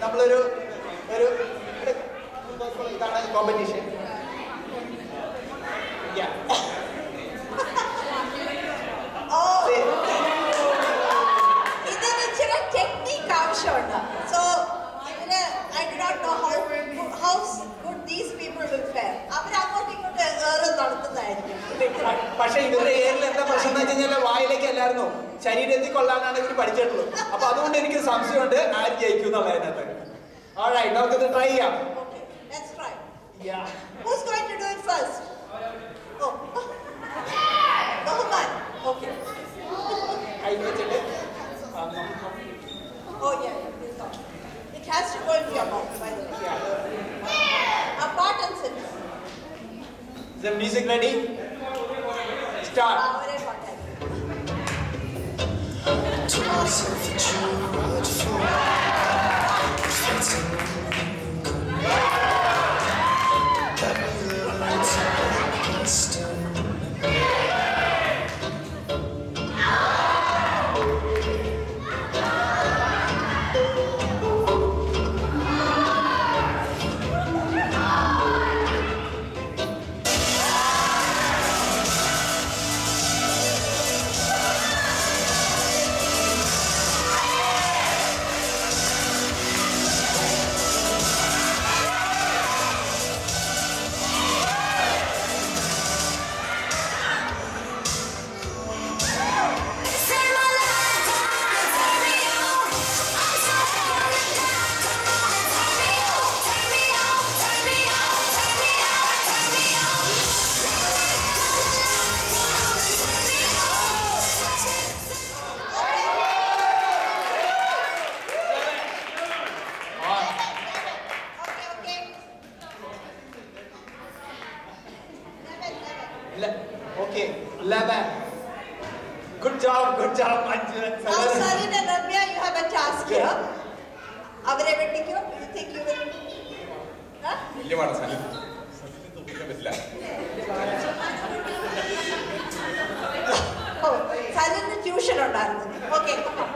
നമ്മളൊരു ഇതാണ് കോമ്പറ്റീഷൻ. ഇതിന് ചില ടെക്നിക്ക് ആവശ്യമുണ്ട്. So I do not know how good these people will fare. അവർ അങ്ങോട്ടും ഇങ്ങോട്ട് ഏറെ നടത്തുന്നതായിരിക്കും. പക്ഷെ ഇവരുടെ ഏറിൽ എന്താ പ്രശ്നം എന്ന് വെച്ച് കഴിഞ്ഞാൽ വായിലേക്ക് അല്ലായിരുന്നു, ശരീരത്തിൽ കൊള്ളാനാണ് ഇവർ പഠിച്ചിട്ടുള്ളൂ. അപ്പൊ അതുകൊണ്ട് എനിക്ക് സംശയമുണ്ട് ആര് ജയിക്കും എന്നുള്ളതിനകത്ത്. Alright, നമുക്കിത് ട്രൈ ചെയ്യാം. Okay, let's try. Yeah. Who's going to do it first? Oh. Mohammed. Okay. കൈ വെച്ചിട്ട് Oh yeah, please come. It has to go into your mouth, by the way. Apart and center. Is the music ready? Start. To myself a true word for reflecting that we learn to understand. Okay, 11. Good job, good job. Now, Sarin and Ramya, you have a task here. അവരെ വെട്ടിക്കോ? You think you will? വലിയ പാടാ തോൽപ്പിക്കാൻ പറ്റില്ല. Oh, Sarinന് tuition ഉണ്ടായിരുന്നു. Okay, come on.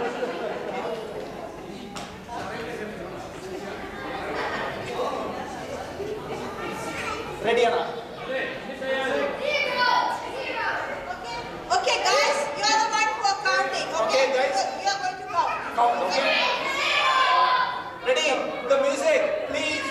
Ready ആണോ? Okay, guys, you are the one who are counting. Okay, guys. You are going to count. Count, okay? Ready? The music, please.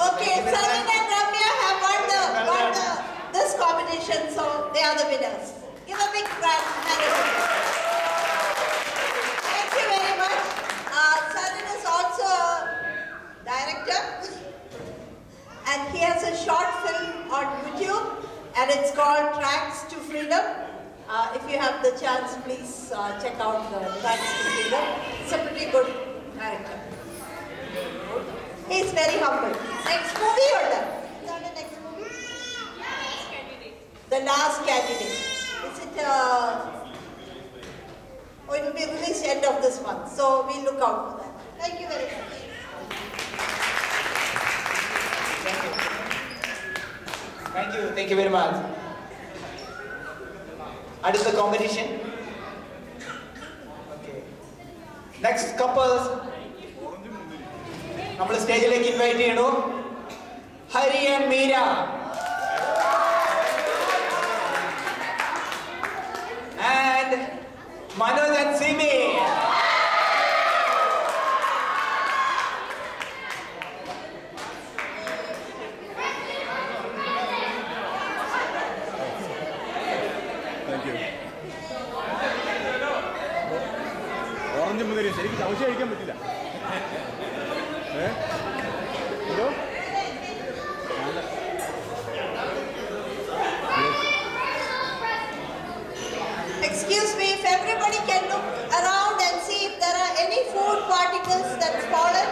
Okay, Sarin and Ramya have won this competition, so they are the winners. Give a big hand. Thank you very much. Sarin is also a director, and he has a short film on YouTube, and it's called Tracks to Freedom. If you have the chance, please check out the Tracks to Freedom. It's a pretty good director. He's very humble. Next movie or the next movie? The Last Candidate. Is it it will be released end of this month. So we look out for that. Thank you very much. Thank you very much. அடுத்த competition. Okay. Next couples. നമ്മൾ സ്റ്റേജിലേക്ക് invite ചെയ്യണു. Hari and Meera. And Manoj and Simi. Orange മുതൽ ശരിക്കും ചവച്ച കഴിക്കാൻ പറ്റില്ല. Hello Excuse me, if everybody can look around and see if there are any food particles that's fallen.